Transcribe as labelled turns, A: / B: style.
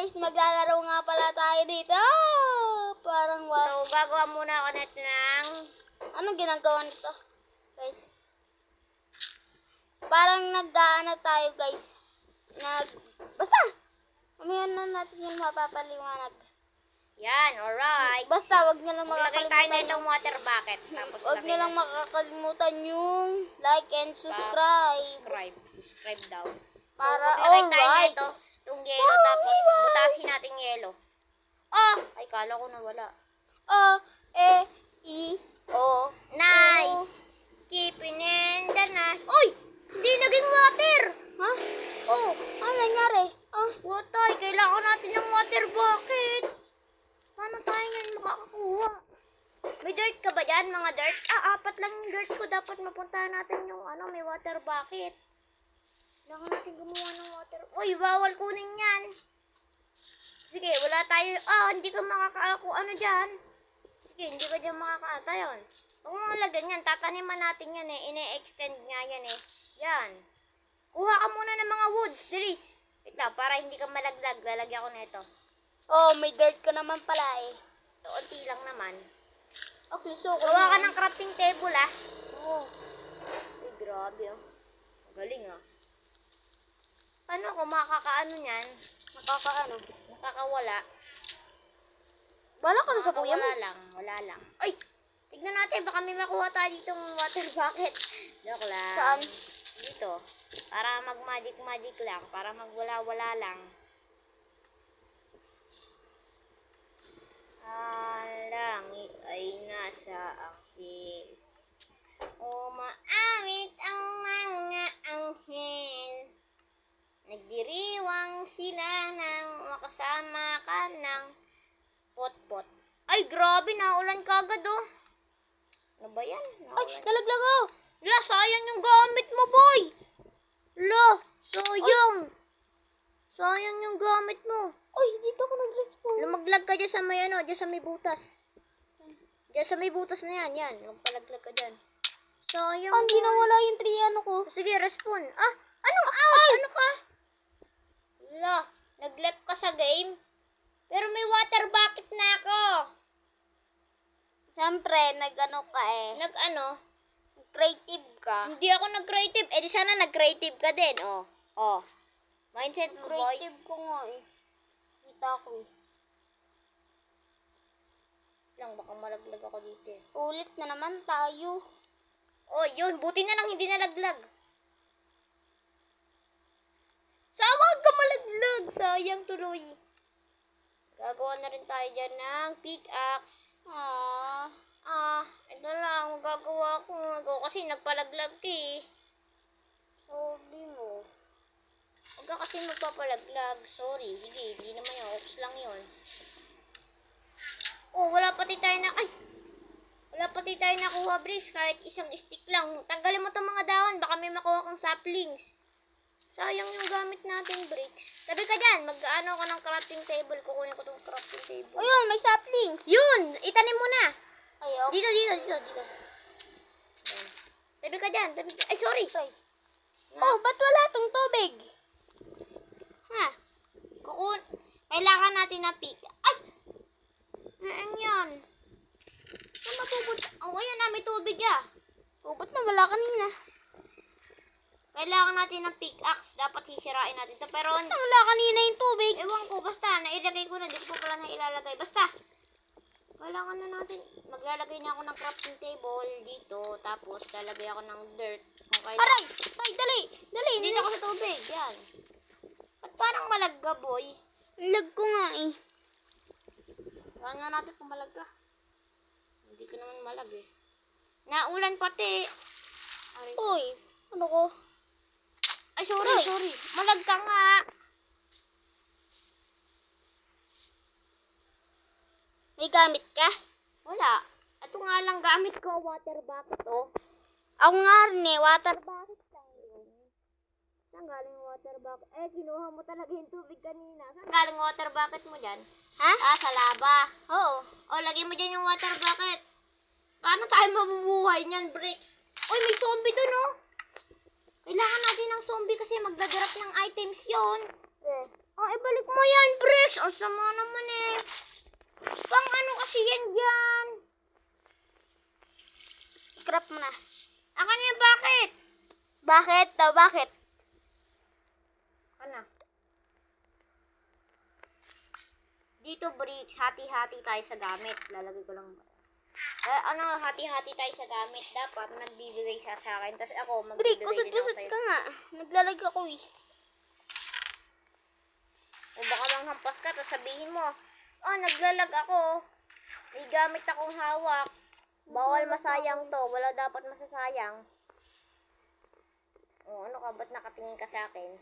A: guys, maglalaro nga pala tayo dito. Parang
B: So, gagawa muna ako net ng...
A: Anong ginagawa nito? Guys. Parang nag-aano tayo guys. Basta! Mamaya na natin yung mapapaliwanag.
B: Yan, alright.
A: Basta, wag nyo lang
B: Maglagay tayo na
A: makakalimutan
B: itong water bucket. Tapos
A: Wag nyo lang
B: natin
A: makakalimutan yung like and subscribe.
B: subscribe daw.
A: Para
B: maglagay tayo na
A: alright.
B: itong yelo, tapos butasin natin yelo. Oh! Ay, kala ko nawala.
A: O.
B: Nice! Keeping in the nice. Uy! Hindi naging water!
A: Ha?
B: Oh!
A: Ano nangyari?
B: Watay, kailangan natin ng water bucket. Paano tayo yan makakakuha? May dirt ka ba dyan, mga dirt? 4 lang yung dirt ko. Dapat mapuntahan natin yung may water bucket. Kailangan natin gumawa ng water. Uy, bawal kunin yan. Sige, wala tayo. Hindi ka makakaako. Dyan? Sige, hindi ka dyan makakaata yun. Huwag mo lagyan yan. Tataniman natin yan eh. Ine-extend nga yan eh. Yan. Kuha ka muna ng mga woods, Dries. Wait lang, para hindi ka malaglag. Lalagyan ko na ito.
A: May dirt ka naman pala eh.
B: Unti lang naman.
A: Okay, so
B: Gawa ka ng crafting table
A: Oo.
B: Uy, grabe Galing Paano ako makakaano niyan? Nakakawala.
A: Bala ka na sa kuya mo.
B: Wala lang. Ay! Tignan natin, baka may makuha tayo ditong water bucket. Joke lang.
A: Saan?
B: Dito. Para mag-magic lang. Para magwala-wala lang. Ang langit ay nasa akin. Umaawit ang mga anghel. Nagdiriwang sila ng makasama ka ng pot-pot. Ay, grabe, naulan kagad Ano ba yan?
A: Ay, nalaglag ako.
B: La, sayang yung gamit mo, boy! La, sayang! Sayang yung gamit mo.
A: Uy, dito ako nag-respawn.
B: Lumaglag ka dyan sa may dyan sa may butas. Dyan sa may butas na yan. Magpalaglag ka dyan. Sayang.
A: Hindi nawala yung triano ko.
B: Sige, respawn. Anong out? Ano ka? La, nag-left ka sa game? Pero may water bucket na ako.
A: Siyempre, nag-ano ka eh. Creative ka.
B: Hindi ako nag-creative. Di sana nag-creative ka din. Mindset mo, boy.
A: Creative ko nga eh. Kita ko eh.
B: Lang, baka malaglag ako dito
A: Ulit na naman tayo.
B: Yun. Buti na lang hindi nalaglag. Sawag ka malaglag. Sayang tuloy. Gagawa na rin tayo dyan ng pickaxe. Ito lang. Magagawa ko. Kasi nagpalaglag ka
A: Sabi mo.
B: Huwag ka kasi magpapalaglag. Sorry. Sige. Hindi naman yun. Oops lang yun. Wala pati tayo nakuha, Brice. Kahit isang stick lang. Tanggalin mo itong mga dahon. Baka may makuha kang saplings. Sayang yung gamit natin, bricks. Tabi ka dyan. Mag-ano ka ng crafting table. Kukunin ko itong crafting table.
A: Ayun, may saplings.
B: Yun! Itanim mo na.
A: Ayok.
B: Dito. Yan. Tabi ka dyan. Ay, sorry.
A: Ba't wala tong tubig?
B: Kailangan natin ng pick. Ay! Ano yan? Saan mapupunta? Ayan may tubig
A: Ba't nawala kanina?
B: Kailangan natin ng pickaxe. Dapat sisirain natin ito. Pero
A: Nawala kanina yung tubig.
B: ewan ko. Basta, nailagay ko na. Di ko pala na ilalagay. Basta, kailangan na natin. Maglalagay na ako ng crafting table dito. Tapos, lalagay ako ng dirt. Kung kailangan.
A: Aray! Ay, dali!
B: Dito ako sa tubig. Yan. Ba't parang malagga, boy?
A: Lag ko nga eh.
B: Kaya nga natin kung malagga. Hindi ko naman malag Naulan pati. Aray.
A: Uy, ano ko?
B: Ay, sorry. Malag ka nga.
A: May gamit ka?
B: Wala. Ito nga lang gamit ko. Water bucket,
A: Ako nga rin eh, water bucket lang yun.
B: Saan galing yung water bucket? Kinuha mo talaga yung tubig kanina. Saan galing yung water bucket mo dyan?
A: Ha?
B: Sa laba.
A: Oo.
B: Lagay mo dyan yung water bucket. Paano tayo mabubuhay niyan, bricks? Uy, may zombie dun, Kailangan natin ng zombie kasi magdadrop ng items yon.
A: Eh.
B: Ibalik mo yan, bricks! guys, ang sama naman eh. Pang ano kasi yan dyan?
A: Scrap mo na.
B: Akan yan, bakit?
A: Bakit daw? Bakit?
B: Ano? Dito, bricks. Hati-hati tayo sa gamit. Lalagay ko lang. Hati-hati tayo sa gamit. Dapat nagbibigay siya sa akin. Tapos ako,
A: Brick,
B: magbibigay din ako
A: usot-usot
B: sa'yo.
A: ka nga. Naglalag ako eh.
B: O baka manghampas ka, tapos sabihin mo, naglalag ako. May gamit akong hawak. Bawal masayang to. Wala dapat masasayang. O, ano ka? Ba't nakatingin ka sa akin?